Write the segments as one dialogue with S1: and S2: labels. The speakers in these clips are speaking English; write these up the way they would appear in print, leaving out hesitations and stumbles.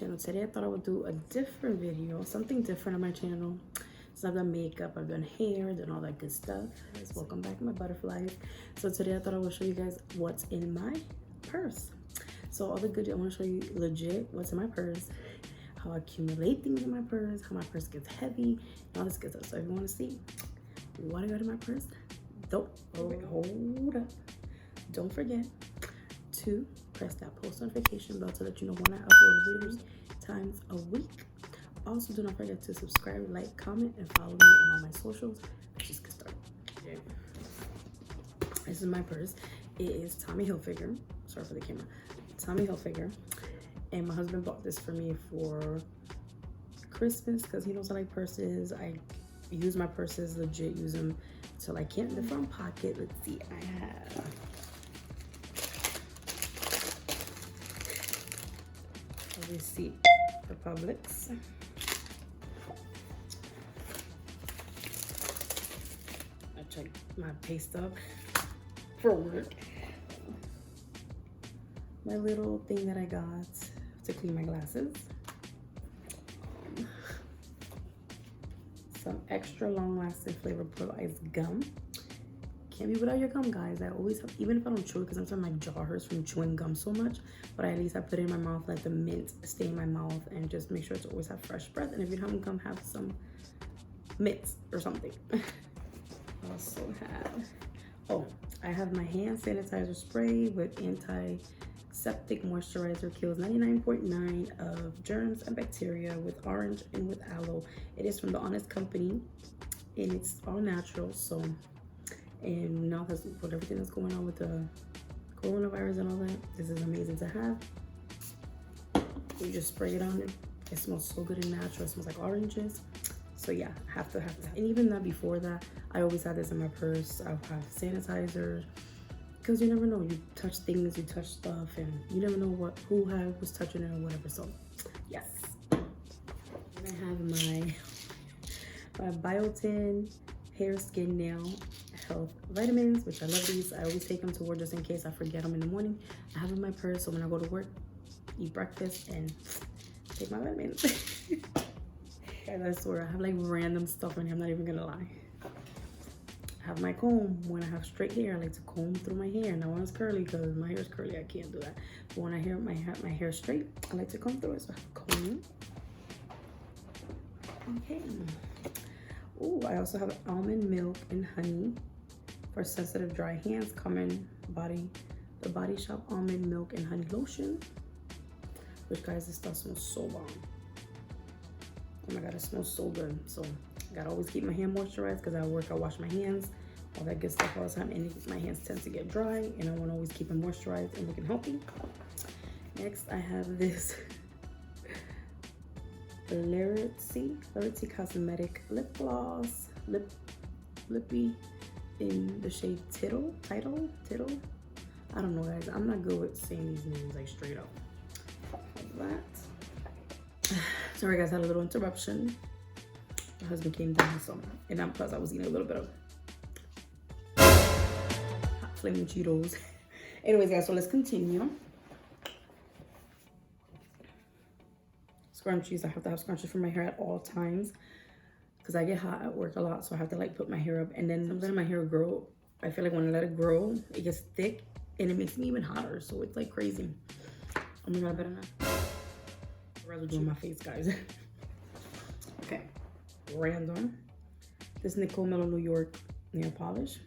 S1: channel. Today I thought I would do a different video, something different on my channel. So I've done makeup, I've done hair, done all that good stuff. Welcome back, my butterflies. So today I thought I would show you guys what's in my purse. So all the good, I want to show you legit what's in my purse, how I accumulate things in my purse, how my purse gets heavy, and all this good stuff. So if you want to see what I got in my purse, hold up. Don't forget to press that post notification bell to let you know when I upload videos times a week. Also, do not forget to subscribe, like, comment, and follow me on all my socials. Let's just get started. Okay. This is my purse. It is Tommy Hilfiger. Sorry for the camera. Tommy Hilfiger. And my husband bought this for me for Christmas because he knows I like purses. I use my purses, legit use them till I can't. The front pocket, let's see, I have a receipt for Publix. I check my pay stub for work. My little thing that I got to clean my glasses. Some extra long lasting flavor pearlized gum. Can't be without your gum, guys. I always have, even if I don't chew it, because sometimes my jaw hurts from chewing gum so much, but at least I put it in my mouth, let the mint stay in my mouth, and just make sure to always have fresh breath. And if you don't have gum, have some mints or something. I also have, I have my hand sanitizer spray with antiseptic moisturizer, kills 99.9 of germs and bacteria with orange and with aloe. It is from The Honest Company and it's all natural. So, and now with everything that's going on with the coronavirus and all that, this is amazing to have. You just spray it on it. It smells so good and natural. It smells like oranges. So yeah, have to. And even that, before that, I always had this in my purse. I have sanitizer, because you never know. You touch things, you touch stuff, and you never know who was touching it or whatever. So yes. And I have my Biotin hair, skin, nail health vitamins, which I love these. I always take them to work just in case I forget them in the morning. I have them in my purse, so when I go to work, eat breakfast and take my vitamins. Guys, I swear I have like random stuff in here. I'm not even gonna lie. I have my comb. When I have straight hair, I like to comb through my hair. Now when it's curly, because my hair is curly, I can't do that. But when I have my hair straight, I like to comb through it. So I have a comb. Okay. Oh, I also have almond milk and honey for sensitive dry hands. The Body Shop almond milk and honey lotion. Which, guys, this stuff smells so bomb. Oh my god, it smells so good. So I gotta always keep my hand moisturized because at work I wash my hands, all that good stuff all the time, and my hands tend to get dry, and I want to always keep them moisturized and looking healthy. Next, I have this Clarity Cosmetic lip gloss, lippy, in the shade Tittle. I don't know, guys. I'm not good with saying these names like straight up. Like that. Sorry, guys. I had a little interruption. My husband came down, so plus I was eating a little bit of hot flaming Cheetos. Anyways, guys, so let's continue. Scrunchies. I have to have scrunchies for my hair at all times because I get hot at work a lot, so I have to like put my hair up, and then sometimes my hair grow. I feel like when I let it grow, it gets thick and it makes me even hotter, so it's like crazy. Oh my god, I better not. I'd rather do on my face, guys. Okay, random. This Nicole Miller New York nail polish.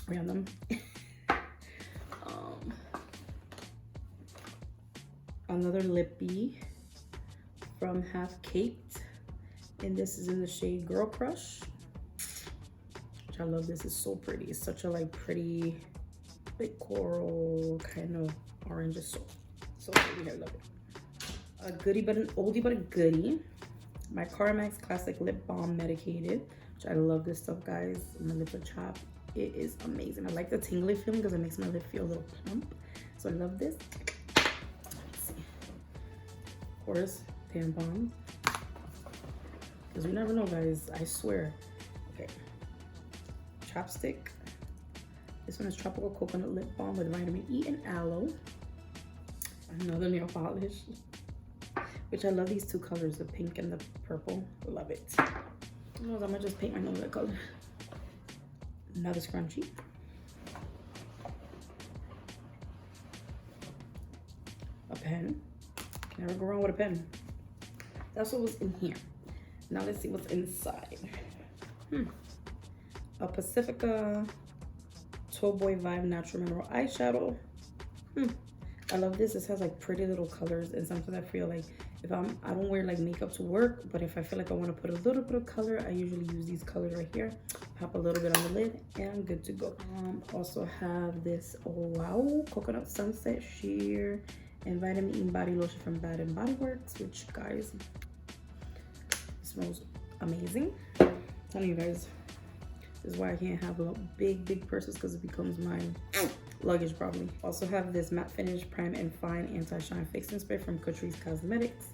S1: Random. Another lippy from Half Caked, and this is in the shade Girl Crush, which I love. This is so pretty. It's such a like pretty, like coral kind of orange. It's so pretty. I love it. A goodie, but an oldie but a goodie. My Carmex Classic Lip Balm Medicated, which I love this stuff, guys. My lips are chapped. It is amazing. I like the tingly feeling because it makes my lip feel a little plump. So I love this. Let's see. Of course, tampons. Because you never know, guys. I swear. Okay. Chapstick. This one is Tropical Coconut Lip Balm with vitamin E and aloe. Another nail polish. which I love these two colors, the pink and the purple. Love it. I'm gonna just paint my nose that color. Another scrunchie. A pen. Can never go wrong with a pen. That's what was in here. Now let's see what's inside. A Pacifica Toyboy Vibe Natural Mineral Eyeshadow. I love this. This has like pretty little colors, and sometimes I feel like if I don't wear like makeup to work, but if I feel like I want to put a little bit of color, I usually use these colors right here. Pop a little bit on the lid, and I'm good to go. Also have this wow Coconut Sunset Sheer and Vitamin E Body Lotion from Bath and Body Works, which guys smells amazing. I'm telling you guys, this is why I can't have big purses, because it becomes my luggage probably. Also have this Matte Finish Prime and Fine Anti-Shine Fixing Spray from Catrice Cosmetics.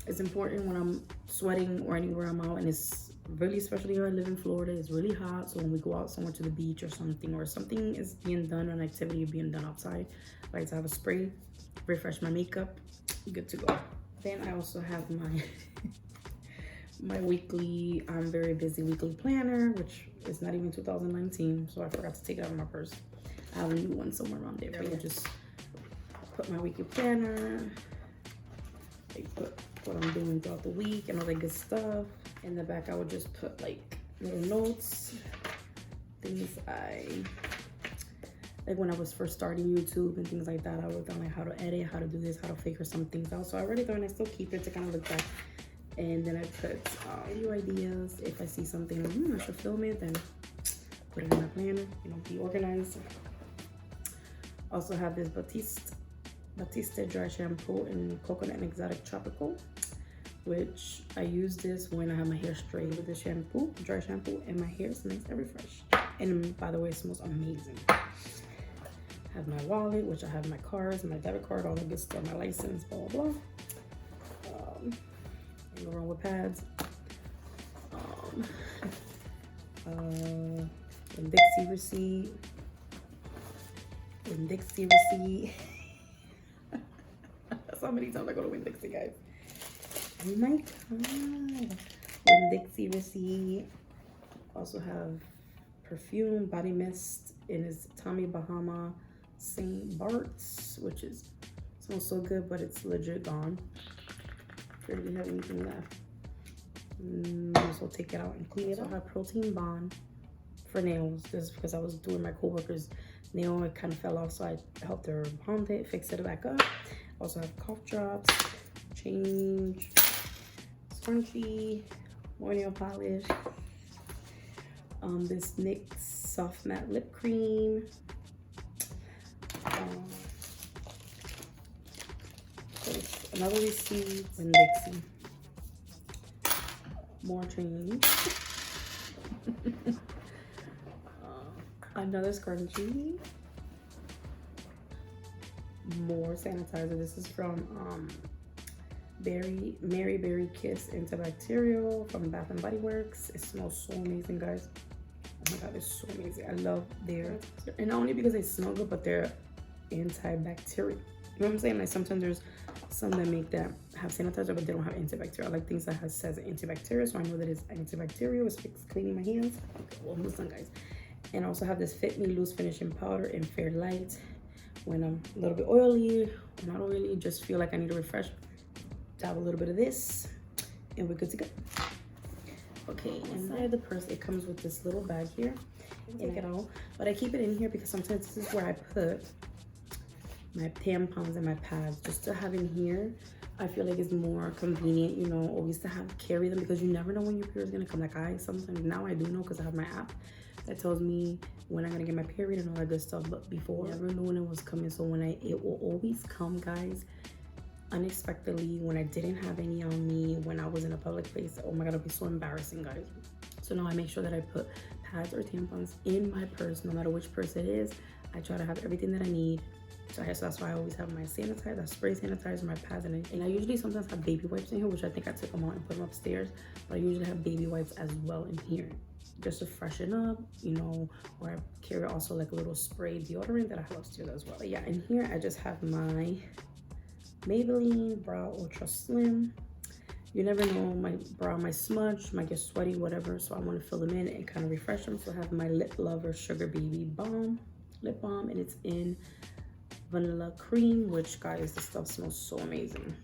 S1: It's important when I'm sweating or anywhere I'm out, and it's really, especially when I live in Florida, it's really hot. So when we go out somewhere to the beach or something is being done, an activity being done outside, I like to have a spray, refresh my makeup, good to go. Then I also have my my weekly, I'm very busy weekly planner, which is not even 2019, so I forgot to take it out of my purse. I have a new one somewhere around there, but I just put my weekly planner, I put what I'm doing throughout the week and all that good stuff. In the back, I would just put like little notes, things like when I was first starting YouTube and things like that. I wrote down like how to edit, how to do this, how to figure some things out. So I already thought, and I still keep it to kind of look back. And then I put video ideas. If I see something like, I should film it, then put it in my planner, you know, be organized. Also have this Batiste Dry Shampoo in Coconut and Exotic Tropical, which I use this when I have my hair straight with the shampoo, dry shampoo, and my hair is nice and refreshed. And by the way, it smells amazing. I have my wallet, which I have my cards, my debit card, all the good stuff, my license, blah, blah, blah. Go wrong with pads. Dixie receipt. Dixie receipt. That's how many times I go to Winn-Dixie, guys. Oh my god. Winn-Dixie receipt. Also have perfume, body mist in his Tommy Bahama St. Bart's, which smells so good, but it's legit gone. Really have anything left. So take it out and clean it. I have Protein Bond for nails. This is because I was doing my coworker's nail, it kind of fell off, so I helped her bond it, fix it back up. Also have cough drops, change, scrunchie, more nail polish, this NYX Soft Matte Lip Cream, another receipt, and Dixie. More change. Another scrunchie. More sanitizer. This is from Mary Berry Kiss Antibacterial from Bath and Body Works. It smells so amazing, guys. Oh my god, it's so amazing. I love their, and not only because they smell good, but they're antibacterial. You know what I'm saying? Like sometimes there's some that have sanitizer, but they don't have antibacterial. I like things that says antibacterial, so I know that it's antibacterial. It's cleaning my hands. Okay, well, almost done, guys. And I also have this Fit Me Loose Finishing Powder in Fair Light. When I'm a little bit oily, or not oily, just feel like I need to refresh, dab a little bit of this, and we're good to go. Okay, inside the purse, it comes with this little bag here. Take it out, but I keep it in here because sometimes this is where I put my tampons and my pads, just to have in here. I feel like it's more convenient, you know, always to carry them, because you never know when your period is gonna come. Like sometimes now I do know, because I have my app that tells me when I'm gonna get my period and all that good stuff. But before, I never knew when it was coming. So it will always come, guys, unexpectedly, when I didn't have any on me, when I was in a public place. Oh my god, it'll be so embarrassing, guys. So now I make sure that I put pads or tampons in my purse, no matter which purse it is. I try to have everything that I need. So that's why I always have my sanitizer, spray sanitizer, my pads, and I usually sometimes have baby wipes in here, which I think I took them out and put them upstairs. But I usually have baby wipes as well in here, just to freshen up, you know. Or I carry also like a little spray deodorant that I have upstairs as well. But yeah, in here I just have my Maybelline Brow Ultra Slim. You never know, my brow might smudge, might get sweaty, whatever. So I want to fill them in and kind of refresh them. So I have my Lip Lover Sugar Baby Balm, lip balm, and it's in vanilla cream, which guys, this stuff smells so amazing.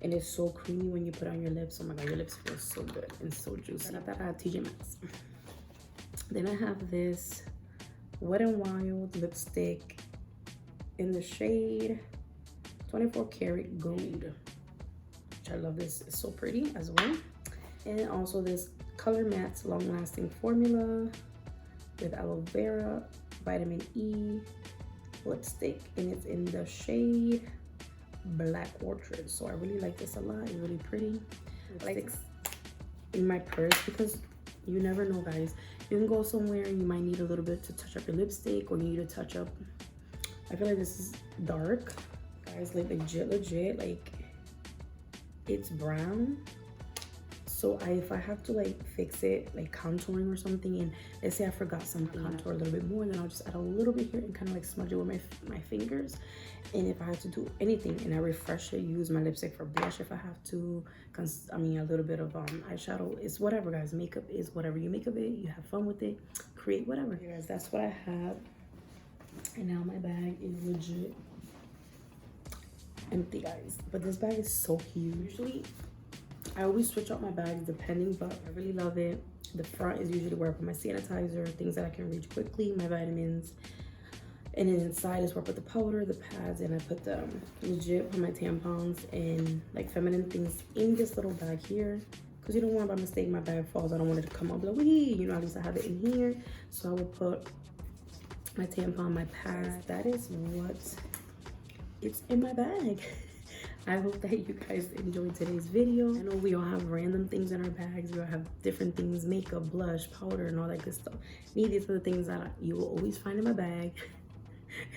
S1: And it's so creamy when you put it on your lips. Oh my god, your lips feel so good and so juicy. I thought I had TJ Maxx. Then I have this Wet n Wild lipstick in the shade 24 Karat Gold. I love this, it's so pretty as well. And also this Color Matte's Long Lasting Formula with aloe vera, vitamin E lipstick, and it's in the shade Black Orchid. So I really like this a lot. It's really pretty. Lipsticks in my purse because you never know, guys. You can go somewhere and you might need a little bit to touch up your lipstick, or you need to touch up. I feel like this is dark, guys. Like legit, like it's brown. So if I have to like fix it, like contouring or something, and let's say I forgot something, contour a little bit more, then I'll just add a little bit here and kind of like smudge it with my fingers. And if I have to do anything and I refresh it, use my lipstick for blush if I have to, I mean a little bit of eyeshadow. It's whatever, guys. Makeup is whatever. You make of it, you have fun with it, create whatever. Okay, guys, that's what I have. And now my bag is legit empty, guys. But this bag is so huge. Usually I always switch out my bags depending, but I really love it. The front is usually where I put my sanitizer, things that I can reach quickly, my vitamins. And then inside is where I put the powder, the pads, and I put the legit, put my tampons and like feminine things in this little bag here. Because you don't want by mistake my bag falls. I don't want it to come up like, wee, you know, at least I have it in here. So I will put my tampon, my pads. That is what it's in my bag. I hope that you guys enjoyed today's video. I know we all have random things in our bags. We all have different things, makeup, blush, powder, and all that good stuff. Me, these are the things that you will always find in my bag.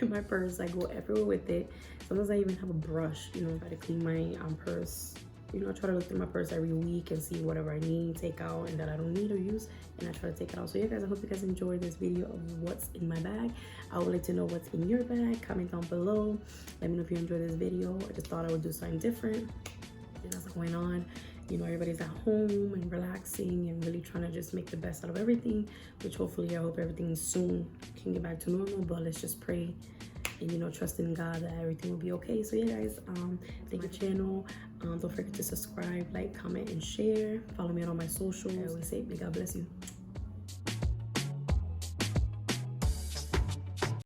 S1: In my purse, I go everywhere with it. Sometimes I even have a brush, you know, try to clean my purse. You know, I try to look through my purse every week and see whatever I need, take out, and that I don't need or use, and I try to take it out. So yeah, guys, I hope you guys enjoyed this video of what's in my bag. I would like to know what's in your bag. Comment down below. Let me know if you enjoyed this video. I just thought I would do something different. What's going on? You know, everybody's at home and relaxing and really trying to just make the best out of everything, which hopefully I hope everything soon can get back to normal. But let's just pray and, you know, trust in God that everything will be okay. So yeah, guys, thank you, channel. Don't forget to subscribe, like, comment, and share. Follow me on all my socials. I always say, may God bless you.